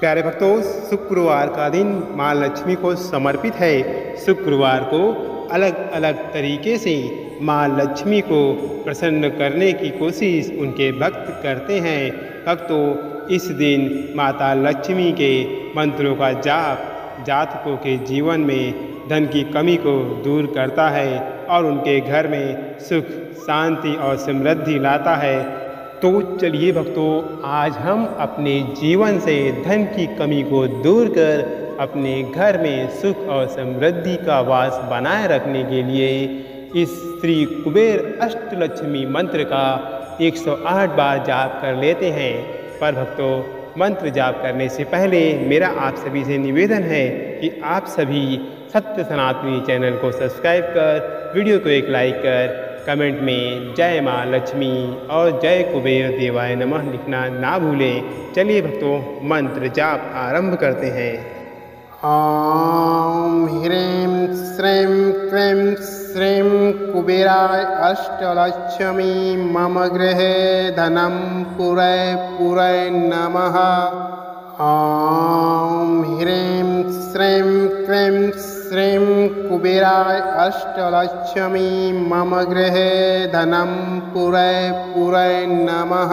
प्यारे भक्तों, शुक्रवार का दिन माँ लक्ष्मी को समर्पित है। शुक्रवार को अलग अलग तरीके से माँ लक्ष्मी को प्रसन्न करने की कोशिश उनके भक्त करते हैं। भक्तों, इस दिन माता लक्ष्मी के मंत्रों का जाप जातकों के जीवन में धन की कमी को दूर करता है और उनके घर में सुख, शांति और समृद्धि लाता है। तो चलिए भक्तों, आज हम अपने जीवन से धन की कमी को दूर कर अपने घर में सुख और समृद्धि का वास बनाए रखने के लिए इस श्री कुबेर अष्टलक्ष्मी मंत्र का 108 बार जाप कर लेते हैं। पर भक्तों, मंत्र जाप करने से पहले मेरा आप सभी से निवेदन है कि आप सभी सत्य सनातनी चैनल को सब्सक्राइब कर वीडियो को एक लाइक कर कमेंट में जय माँ लक्ष्मी और जय कुबेर देवाय नमः लिखना ना भूलें। चलिए भक्तों, मंत्र जाप आरंभ करते हैं। ॐ ह्रीं श्रीं क्लीं श्रीं कुबेराय अष्टलक्ष्मी मम गृहे धनं पुरै पुरै नमः। ॐ ह्रीं श्रीं क्लीं श्रीं कुबेराय अष्टलक्ष्मी मम गृहे धनं पुरै पुरै नमः।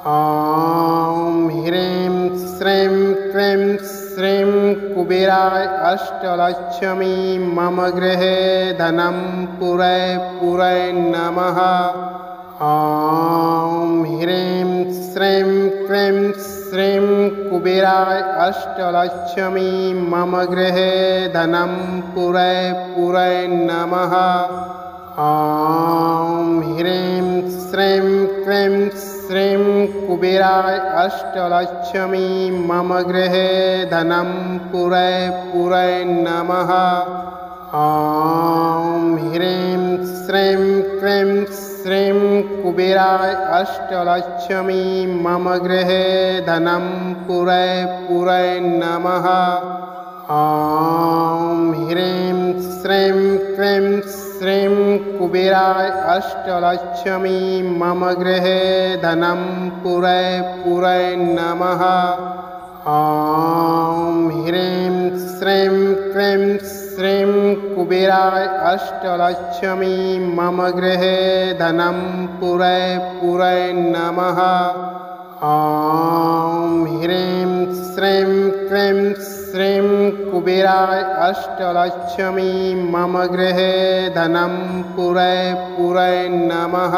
ॐ ह्रीं श्रीं क्लीं श्रीं कुबेराय अष्टलक्ष्मी मम गृहे धनं पुरै पुरै नमः। ॐ ह्रीं श्रीं क्लीं श्रीं कुबेराय अष्टलक्ष्मी मम गृहे धनं पुरै पुरै नमः। ॐ ह्रीं श्रीं क्लीं श्रीं कुबेराय अष्टलक्ष्मी मम गृहे धनं पुरै पुरै नमः। ॐ ह्रीं श्रीं क्लीं श्रीं कुबेराय अष्टलक्ष्मी मम गृहे धनं पुरै पुरै नमः। ॐ ह्रीं श्रीं क्लीं श्रीं कुबेराय अष्टलक्ष्मी मम गृहे धनं पुरै पुरै नमः। ॐ ह्रीं श्रीं क्लीं श्रीं कुबेराय अष्टलक्ष्मी मम गृहे धनं पुरै पुरै नमः। ॐ ह्रीं श्रीं क्लीं श्रीं कुबेराय अष्टलक्ष्मी मम गृहे धनं पुरै पुरै नमः।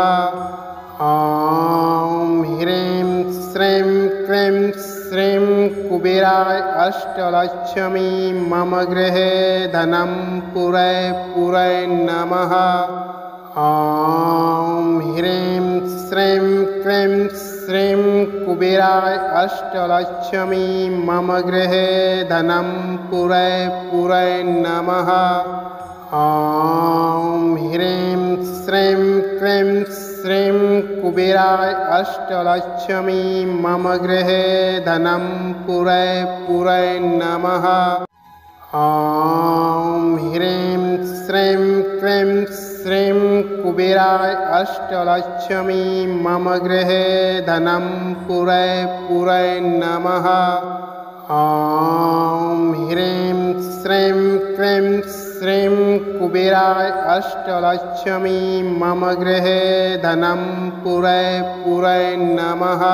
ॐ ह्रीं श्रीं क्लीं श्रीं कुबेराय अष्टलक्ष्मी मम गृहे धनं पुरै पुरै नमः। ॐ ह्रीं श्रीं क्लीं श्रीं कुबेराय अष्टलक्ष्मी मम गृहे धनं पुरै पुरै नमः। ॐ ह्रीं श्रीं क्लीं श्रीं कुबेराय अष्टलक्ष्मी मम गृहे धनं पुरै पुरै नमः। ॐ ह्रीं श्रीं क्लीं श्रीं कुबेराय अष्टलक्ष्मी मम गृहे धनं पुरै पुरै नमः। ॐ ह्रीं श्रीं क्लीं श्रीं कुबेराय अष्टलक्ष्मी मम गृहे धनं पुरै पुरै नमः।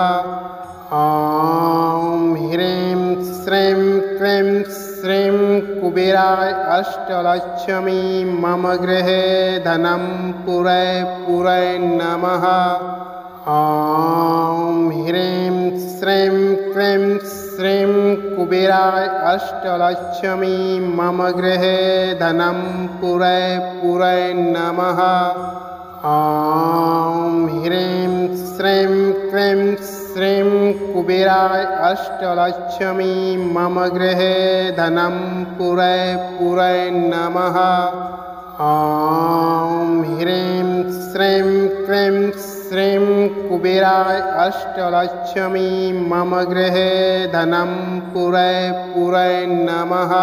ॐ ह्रीं श्रीं क्लीं श्रीं कुबेराय अष्टलक्ष्मी मम गृहे धनं पुरै पुरै नमः। ॐ ह्रीं श्रीं क्लीं श्रीं कुबेराय अष्टलक्ष्मी मम गृहे धनं पुरै पुरै नमः। ॐ ह्रीं श्रीं क्लीं श्रीं कुबेराय अष्टलक्ष्मी मम गृहे धनं पुरै पुरै नमः। ॐ ह्रीं श्रीं क्लीं श्रीं कुबेराय अष्टलक्ष्मी मम गृहे धनं पुरै पुरै नमः।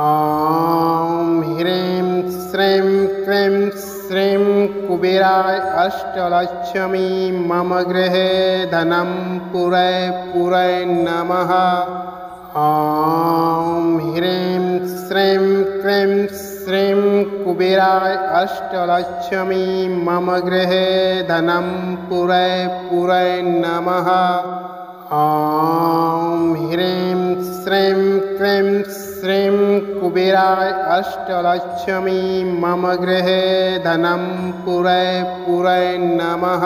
ॐ ह्रीं श्रीं क्लीं श्रीं कुबेराय अष्टलक्ष्मी मम गृहे धनं पुरय पुरय नमः। ॐ ह्रीं श्रीं क्लीं श्रीं कुबेराय अष्टलक्ष्मी मम गृहे धनं पुरय पुरय नमः। ॐ ह्रीं श्रीं क्लीं श्रीं कुबेराय अष्टलक्ष्मी मम गृहे धनं पुरय पुरय नमः।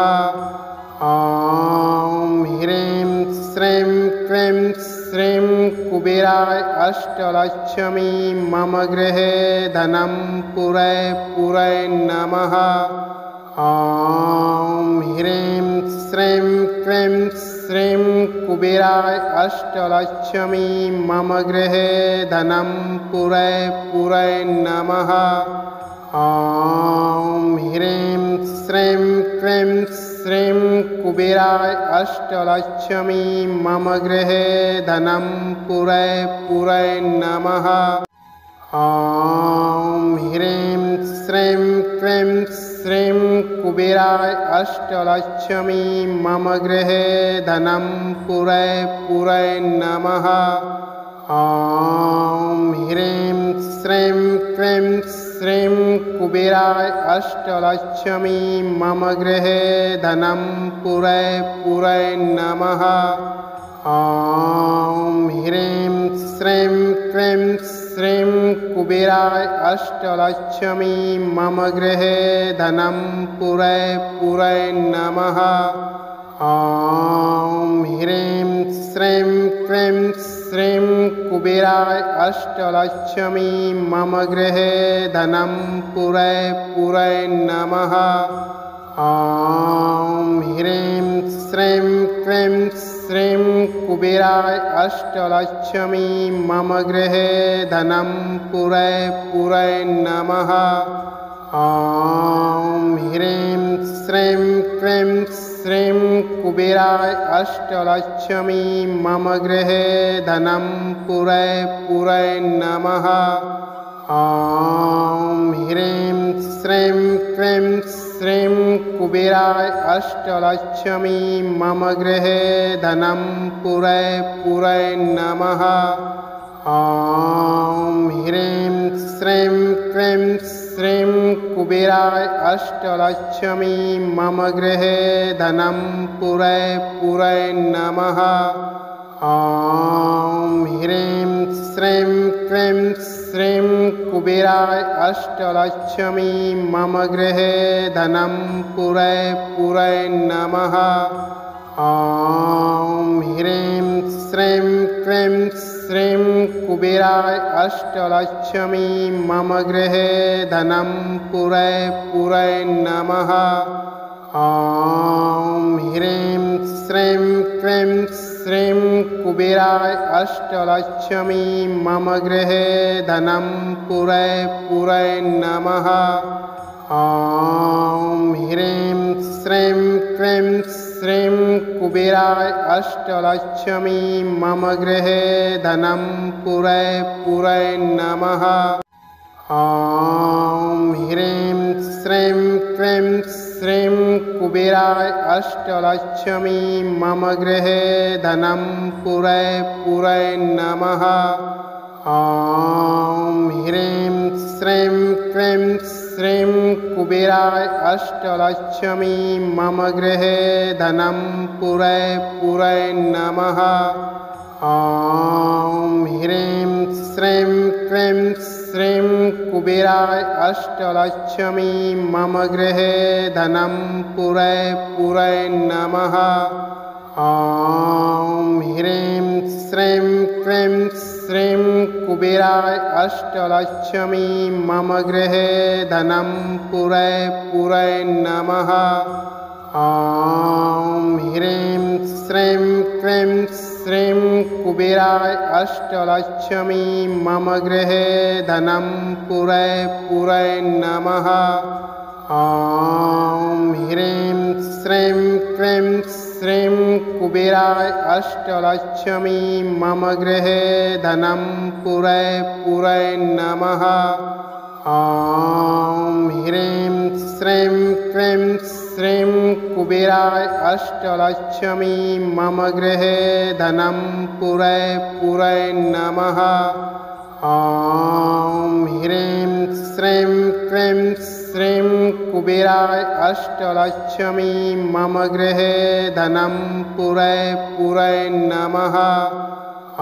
ॐ ह्रीं श्रीं क्लीं श्रीं कुबेराय अष्टलक्ष्मी मम गृहे धनं पुरय पुरय नमः। ॐ ह्रीं श्रीं क्लीं श्रीं कुबेराय अष्टलक्ष्मी मम गृहे धनं पुरय पुरय नमः। ॐ ह्रीं श्रीं क्लीं श्रीं कुबेराय अष्टलक्ष्मी मम गृहे धनं पुरय पुरय नमः। ॐ ह्रीं श्रीं क्लीं श्रीं कुबेराय अष्टलक्ष्मी मम गृहे धनं पुरय पुरय नमः। ॐ ह्रीं श्रीं क्लीं श्रीं कुबेराय अष्टलक्ष्मी मम गृहे धनं पुरय पुरय नमः। ॐ ह्रीं श्रीं क्लीं श्रीं कुबेराय अष्टलक्ष्मी मम गृहे धनं पुरय पुरय नमः। ॐ ह्रीं श्रीं क्लीं श्रीं कुबेराय अष्टलक्ष्मी मम गृहे धनं पुरय पुरय नमः। ॐ ह्रीं श्रीं क्लीं श्रीं कुबेराय अष्टलक्ष्मी मम गृहे धनं पुरय पुरय नमः। ॐ ह्रीं श्रीं क्लीं श्रीं कुबेराय अष्टलक्ष्मी मम गृहे धनं पुरय पुरय नमः। ॐ ह्रीं श्रीं क्लीं श्रीं कुबेराय अष्टलक्ष्मी मम गृहे धनं पुरय पुरय नमः। ॐ ह्रीं श्रीं क्लीं श्रीं कुबेराय अष्टलक्ष्मी मम गृहे धनं पुरय पुरय नमः। ॐ ह्रीं श्रीं क्लीं श्रीं कुबेराय अष्टलक्ष्मी मम गृहे धनं पुरय पुरय नमः। ॐ ह्रीं श्रीं क्लीं श्रीं कुबेराय अष्टलक्ष्मी मम गृहे धनं पुरय पुरय नमः। ॐ ह्रीं श्रीं क्लीं श्रीं कुबेराय अष्टलक्ष्मी मम गृहे धनं पुरय पुरय नमः। ॐ ह्रीं श्रीं क्लीं श्रीं कुबेराय अष्टलक्ष्मी मम गृहे धनं पुरय पुरय नमः। ॐ ह्रीं श्रीं क्लीं श्रीं कुबेराय अष्टलक्ष्मी मम गृहे धनं पुरय पुरय नमः। ॐ ह्रीं श्रीं क्लीं श्रीं कुबेराय अष्टलक्ष्मी मम गृहे धनं पुरय पुरय नमः। ॐ ह्रीं श्रीं क्लीं श्रीं कुबेराय अष्टलक्ष्मी मम गृहे धनं पुरय पुरय नमः। ॐ ह्रीं श्रीं क्लीं श्रीं कुबेराय अष्टलक्ष्मी मम गृहे धनं पुरय पुरय नमः। ॐ ह्रीं श्रीं क्लीं श्रीं कुबेराय अष्टलक्ष्मी मम गृहे धनं पुरय पुरय नमः। ॐ ह्रीं श्रीं क्लीं श्रीं कुबेराय अष्टलक्ष्मी मम गृहे धनं पुरय पुरय नमः। ॐ ह्रीं श्रीं क्लीं श्रीं कुबेराय अष्टलक्ष्मी मम गृहे धनं पुरय पुरय नमः। ॐ ह्रीं श्रीं क्लीं श्रीं कुबेराय अष्टलक्ष्मी मम गृहे धनं पुरय पुरय नमः।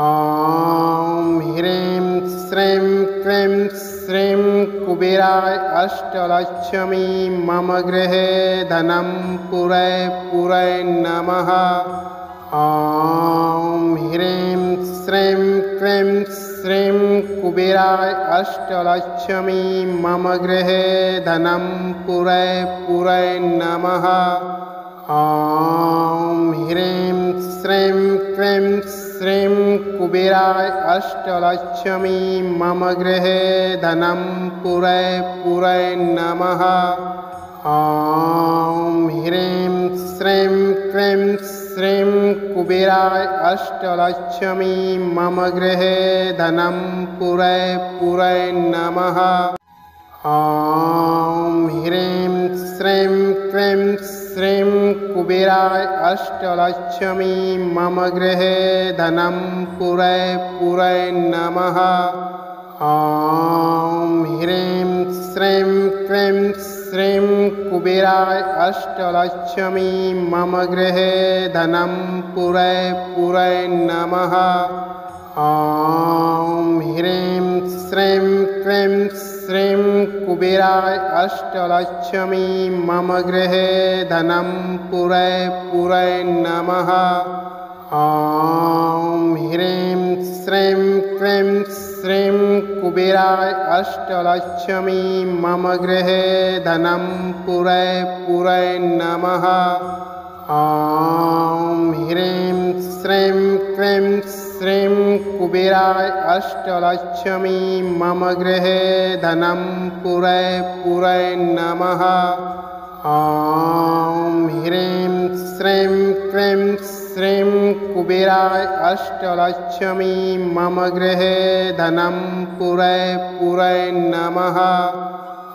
ॐ ह्रीं श्रीं क्लीं श्रीं कुबेराय अष्टलक्ष्मी मम गृहे धनं पुरय पुरय नमः। ॐ ह्रीं श्रीं क्लीं श्रीं कुबेराय अष्टलक्ष्मी मम गृहे धनं पुरय पुरय नमः। ॐ ह्रीं श्रीं क्लीं श्रीं कुबेराय अष्टलक्ष्मी मम गृहे धनं पुरय पुरय नमः। ॐ ह्रीं श्रीं क्लीं श्रीं कुबेराय अष्टलक्ष्मी मम गृहे धनं पुरय पुरय नमः। ॐ ह्रीं श्रीं क्लीं श्रीं कुबेराय अष्टलक्ष्मी मम गृहे धनं पुरय पुरय नमः। ॐ ह्रीं श्रीं क्लीं श्रीं कुबेराय अष्टलक्ष्मी मम गृहे धनं पुरय पुरय नमः। ॐ ह्रीं श्रीं क्लीं श्रीं कुबेराय अष्टलक्ष्मी मम गृहे धनं पुरय पुरय नमः। ॐ ह्रीं श्रीं क्लीं श्रीं कुबेराय अष्टलक्ष्मी मम गृहे धनं पुरय पुरय नमः। ॐ ह्रीं श्रीं क्लीं श्रीं कुबेराय अष्टलक्ष्मी मम गृहे धनं पुरय पुरय नमः। ॐ ह्रीं श्रीं क्लीं श्रीं कुबेराय अष्टलक्ष्मी मम गृहे धनं पुरय पुरय नमः।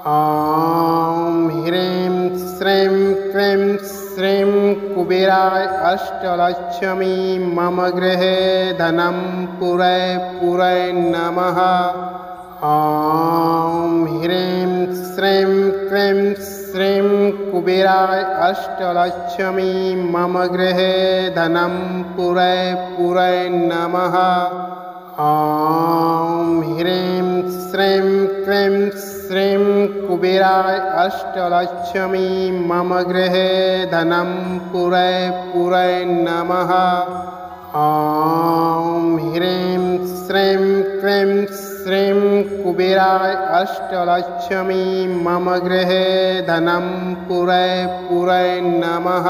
ॐ ह्रीं श्रीं क्लीं श्रीं कुबेराय अष्टलक्ष्मी मम गृहे धनं पुरय पुरय नमः। ॐ ह्रीं श्रीं क्लीं श्रीं कुबेराय अष्टलक्ष्मी मम गृहे धनं पुरय पुरय नमः। ॐ ह्रीं श्रीं क्लीं श्रीं कुबेराय अष्टलक्ष्मी मम गृहे धनं पुरय पुरय नमः। ॐ ह्रीं श्रीं क्लीं श्रीं कुबेराय अष्टलक्ष्मी मम गृहे धनं पुरय पुरय नमः।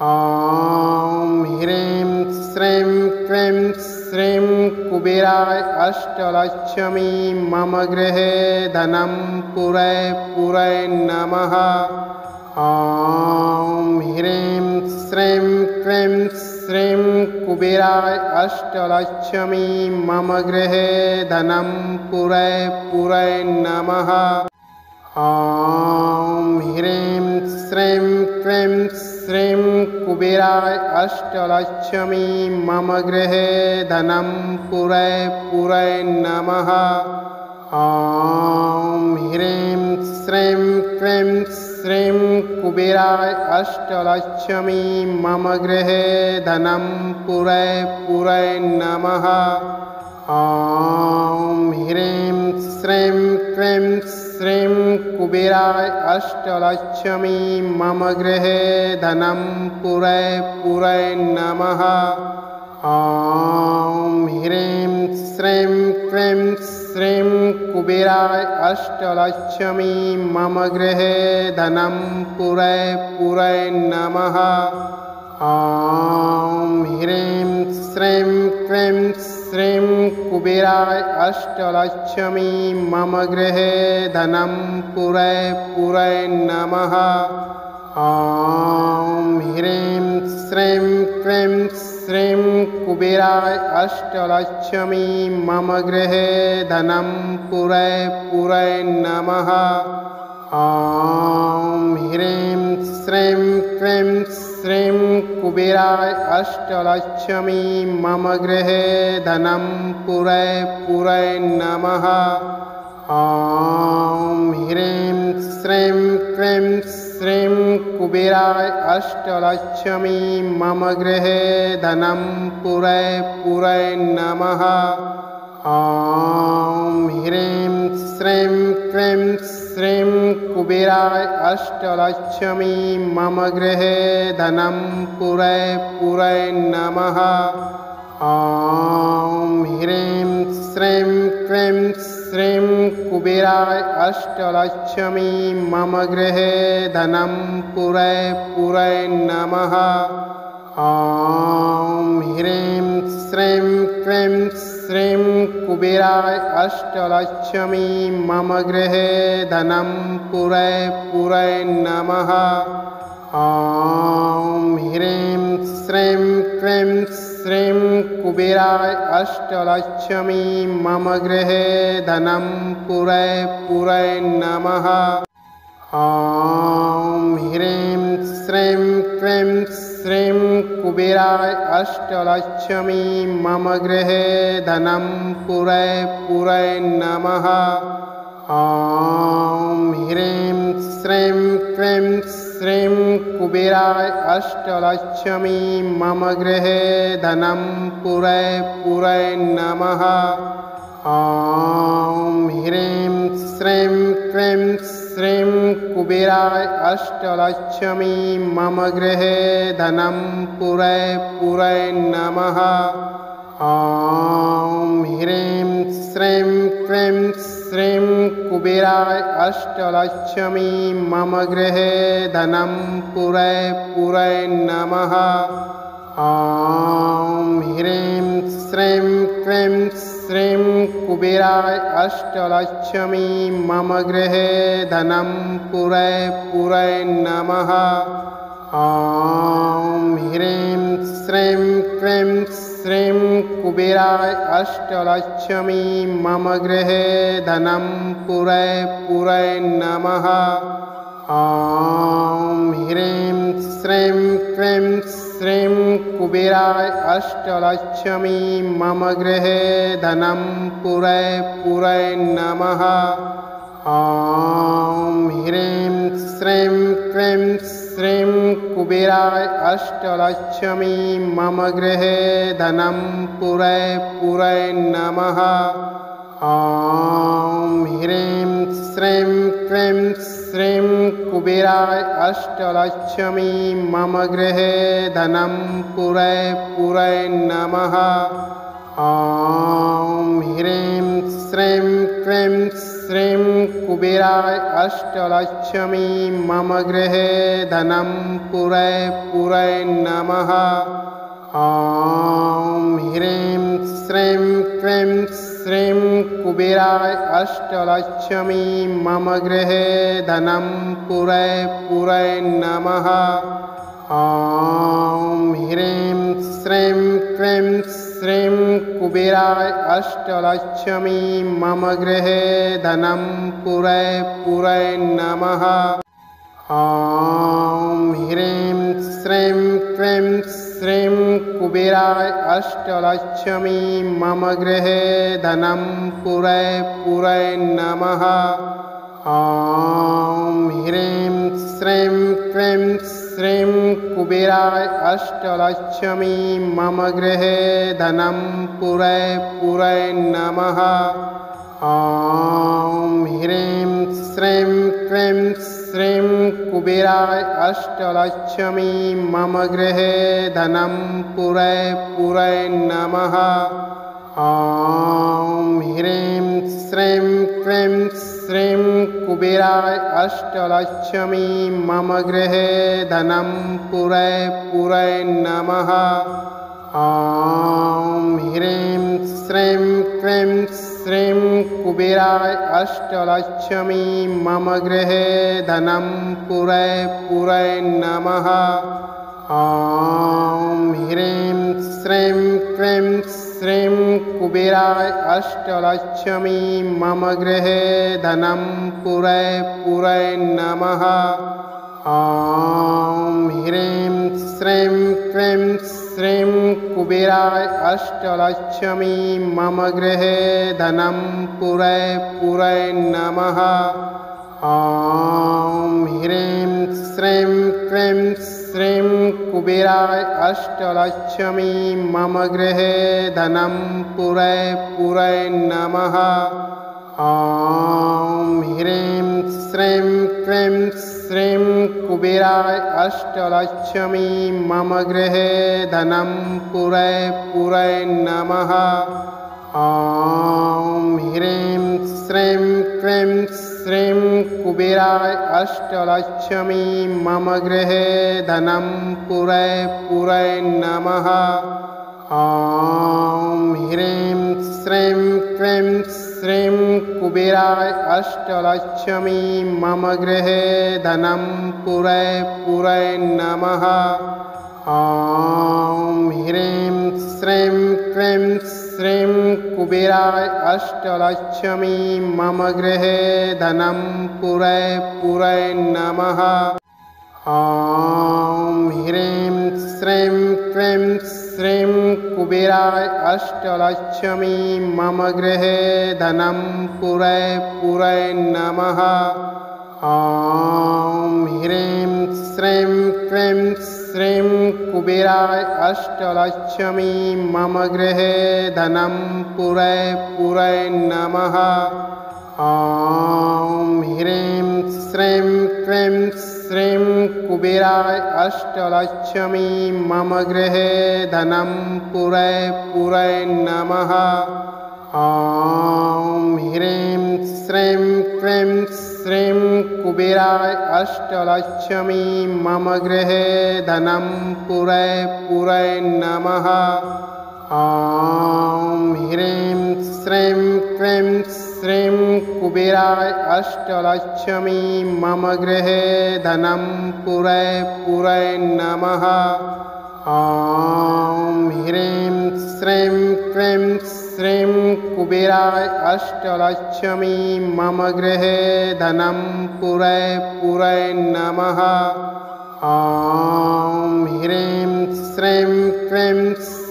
ॐ ह्रीं श्रीं क्लीं श्रीं कुबेराय अष्टलक्ष्मी मम गृहे धनं पुरय पुरय नमः। ॐ ह्रीं श्रीं क्लीं श्रीं कुबेराय अष्टलक्ष्मी मम गृहे धनं पुरय पुरय नमः। ॐ ह्रीं श्रीं क्लीं श्रीं कुबेराय अष्टलक्ष्मी मम गृहे धनं पुरय पुरय नमः। ॐ ह्रीं श्रीं क्लीं श्रीं कुबेराय अष्टलक्ष्मी मम गृहे धनं पुरय पुरय नमः। ॐ ह्रीं श्रीं क्लीं श्रीं कुबेराय अष्टलक्ष्मी मम गृहे धनं पुरय पुरय नमः। ॐ ह्रीं श्रीं क्लीं श्रीं कुबेराय अष्टलक्ष्मी मम गृहे धनं पुरय पुरय नमः। ॐ ह्रीं श्रीं क्लीं श्रीं कुबेराय अष्टलक्ष्मी मम गृहे धनं पुरय पुरय नमः। ॐ ह्रीं श्रीं क्लीं श्रीं कुबेराय अष्टलक्ष्मी मम गृहे धनं पुरय नमः। ॐ ह्रीं श्रीं क्लीं श्रीं कुबेराय अष्टलक्ष्मी मम गृहे धनं पुरय नमः। ॐ ह्रीं श्रीं क्लीं श्रीं कुबेराय अष्टलक्ष्मी मम गृहे धनं पुरय नमः। ॐ ह्रीं श्रीं क्लीं श्रीं कुबेराय अष्टलक्ष्मी मम गृहे धनं पुरय नमः। ॐ ह्रीं श्रीं क्लीं श्रीं कुबेराय अष्टलक्ष्मी मम गृहे धनं पुरय नमः। ॐ ह्रीं श्रीं क्लीं श्रीं कुबेराय अष्टलक्ष्मी मम गृहे धनं पुरय नमः। ॐ ह्रीं श्रीं क्लीं श्रीं कुबेराय अष्टलक्ष्मी मम गृहे धनं पुरय नमः। ॐ ह्रीं श्रीं क्लीं श्रीं कुबेराय अष्टलक्ष्मी मम गृहे धनं पुरय नमः। ॐ ह्रीं श्रीं क्लीं श्रीं कुबेराय अष्टलक्ष्मी मम गृहे धनं पुरय नमः। ॐ ह्रीं श्रीं क्लीं श्रीं कुबेराय अष्टलक्ष्मी मम गृहे धनं पुरय नमः। ॐ ह्रीं श्रीं क्लीं श्रीं कुबेराय अष्टलक्ष्मी मम गृहे धनं पुरय नमः। ॐ ह्रीं श्रीं क्लीं श्रीं कुबेराय अष्टलक्ष्मी मम गृहे धनं पुरय नमः। ॐ ह्रीं श्रीं क्लीं श्रीं कुबेराय अष्टलक्ष्मी मम गृहे धनं पुरय नमः। ॐ ह्रीं श्रीं क्लीं श्रीं कुबेराय अष्टलक्ष्मी मम गृहे धनं पुरय नमः। ॐ ह्रीं श्रीं क्लीं श्रीं कुबेराय अष्टलक्ष्मी मम गृहे धनं पुरय नमः। ॐ ह्रीं श्रीं क्लीं श्रीं कुबेराय अष्टलक्ष्मी मम गृहे धनं पुरय नमः। ॐ ह्रीं श्रीं क्लीं श्रीं कुबेराय अष्टलक्ष्मी मम गृहे धनं पुरय नमः। ॐ ह्रीं श्रीं क्लीं श्रीं कुबेराय अष्टलक्ष्मी मम गृहे धनं पुरय नमः। ॐ ह्रीं श्रीं क्लीं श्रीं कुबेराय अष्टलक्ष्मी मम गृहे धनं पुरय नमः। ॐ ह्रीं श्रीं क्लीं श्रीं कुबेराय अष्टलक्ष्मी मम गृहे धनं पुरय नमः। ॐ ह्रीं श्रीं क्लीं श्रीं कुबेराय अष्टलक्ष्मी मम गृहे धनं पुरय नमः। ॐ ह्रीं श्रीं क्लीं श्रीं कुबेराय अष्टलक्ष्मी मम गृहे धनं पुरय नमः। ॐ ह्रीं श्रीं क्लीं श्रीं कुबेराय अष्टलक्ष्मी मम गृहे धनं पुरय नमः। ॐ ह्रीं श्रीं क्लीं श्रीं कुबेराय अष्टलक्ष्मी मम गृहे धनं पुरय नमः। ॐ ह्रीं श्रीं कुबेराय अष्टलक्ष्मी मम गृहे धनं पुरय पुरय नमः। ॐ ह्रीं श्रीं क्लीं श्रीं कुबेराय अष्टलक्ष्मी मम गृहे धनं पुरय पुरय नमः। ॐ ह्रीं श्रीं क्लीं श्रीं कुबेराय अष्टलक्ष्मी मम गृहे धनं पुरय पुरय नमः। ॐ ह्रीं श्रीं क्लीं श्रीं कुबेराय अष्टलक्ष्मी मम गृहे धनं पुरय पुरय नमः। ॐ ह्रीं श्रीं क्लीं श्रीं कुबेराय अष्टलक्ष्मी मम गृहे धनं पुरय पुरय नमः। ॐ ह्रीं श्रीं क्लीं श्रीं कुबेराय अष्टलक्ष्मी मम गृहे धनं पुरय पुरय नमः। ॐ ह्रीं श्रीं क्लीं श्रीं कुबेराय अष्टलक्ष्मी मम गृहे धनं पुरय पुरय नमः। ॐ ह्रीं श्रीं क्लीं श्रीं कुबेराय अष्टलक्ष्मी मम गृहे धनं पुरय पुरय नमः। ॐ ह्रीं श्रीं क्लीं श्रीं कुबेराय अष्टलक्ष्मी मम गृहे धनं पुरय पुरय नमः। ॐ ह्रीं श्रीं क्लीं श्रीं कुबेराय अष्टलक्ष्मी मम गृहे धनं पुरय पुरय नमः। ॐ ह्रीं श्रीं क्लीं श्रीं कुबेराय अष्टलक्ष्मी मम गृहे धनं पुरय पुरय नमः। ॐ ह्रीं श्रीं क्लीं श्रीं कुबेराय अष्टलक्ष्मी मम गृहे धनं पुरय पुरय नमः। ॐ ह्रीं श्रीं क्लीं श्रीं कुबेराय अष्टलक्ष्मी मम गृहे धनं पुरय पुरय नमः। ॐ ह्रीं श्रीं क्लीं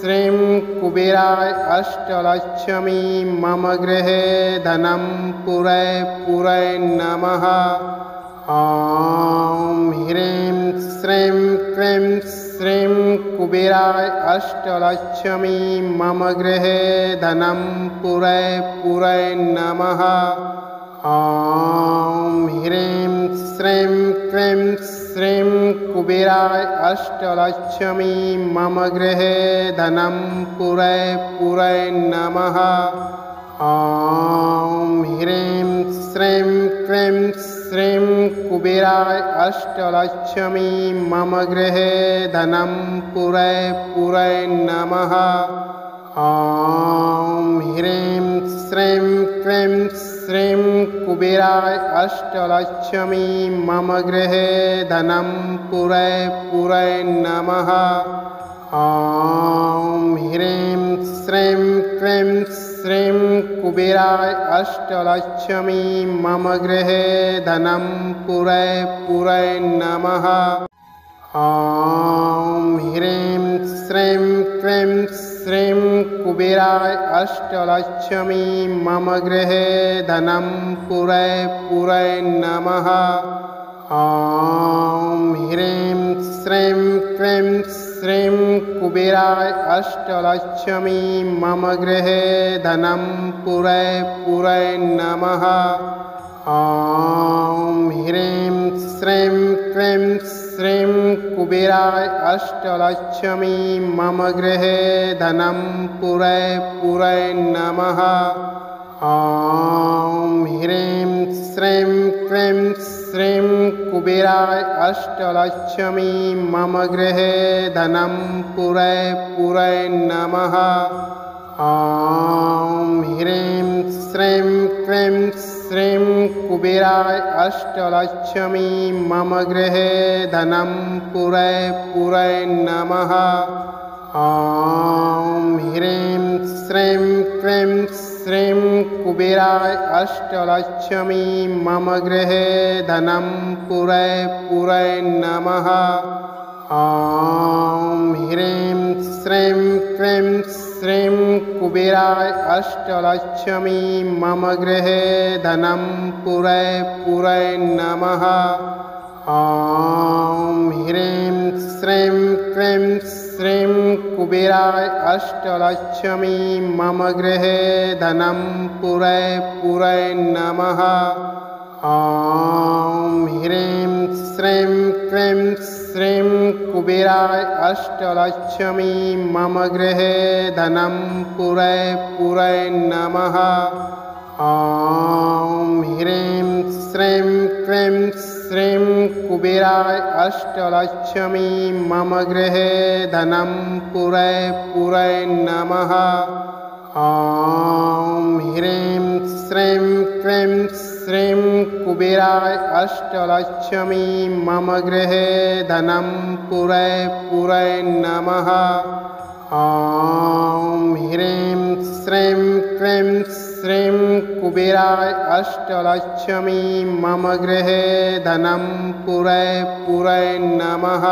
श्रीं कुबेराय अष्टलक्ष्मी मम गृहे धनं पुरय पुरय नमः। ॐ ह्रीं श्रीं क्लीं श्रीं कुबेराय अष्टलक्ष्मी मम गृहे धनं पुरय पुरय नमः। ॐ ह्रीं श्रीं क्लीं श्रीं कुबेराय अष्टलक्ष्मी मम गृहे धनं पुरय पुरय नमः। ॐ ह्रीं श्रीं क्लीं श्रीं कुबेराय अष्टलक्ष्मी मम गृहे धनं पुरय पुरय नमः। ॐ ह्रीं श्रीं क्लीं श्रीं कुबेराय अष्टलक्ष्मी मम गृहे धनं पुरय पुरय नमः। ॐ ह्रीं श्रीं क्लीं श्रीं कुबेराय अष्टलक्ष्मी मम गृहे धनं पुरय पुरय नमः। ॐ ह्रीं श्रीं क्लीं श्रीं कुबेराय अष्टलक्ष्मी मम गृहे धनं पुरय पुरय नमः। ॐ ह्रीं श्रीं क्लीं श्रीं कुबेराय अष्टलक्ष्मी मम गृहे धनं पुरय पुरय नमः। ॐ ह्रीं श्रीं क्लीं श्रीं कुबेराय अष्टलक्ष्मी मम गृहे धनं पुरय पुरय नमः। ॐ ह्रीं श्रीं क्लीं श्रीं कुबेराय अष्टलक्ष्मी मम गृहे धनं पुरय पुरय नमः। ॐ ह्रीं श्रीं क्लीं श्रीं कुबेराय अष्टलक्ष्मी मम गृहे धनं पुरय पुरय नमः। ॐ ह्रीं श्रीं क्लीं श्रीं कुबेराय अष्टलक्ष्मी मम गृहे धनं पुरै नमः। ॐ ह्रीं श्रीं क्लीं श्रीं कुबेराय अष्टलक्ष्मी मम गृहे धनं पुरै नमः। ॐ ह्रीं श्रीं क्लीं श्रीं कुबेराय अष्टलक्ष्मी मम गृहे धनं पुरै नमः। ॐ ह्रीं श्रीं क्लीं श्रीं कुबेराय अष्टलक्ष्मी मम गृहे धनं पुरै नमः। ॐ ह्रीं श्रीं क्लीं श्रीं कुबेराय अष्टलक्ष्मी मम गृहे धनं पुरै नमः। ॐ ह्रीं श्रीं क्लीं श्रीं कुबेराय अष्टलक्ष्मी मम गृहे धनं पुरै नमः। ॐ ह्रीं श्रीं क्लीं श्रीं कुबेराय अष्टलक्ष्मी मम गृहे धनं पुरै नमः।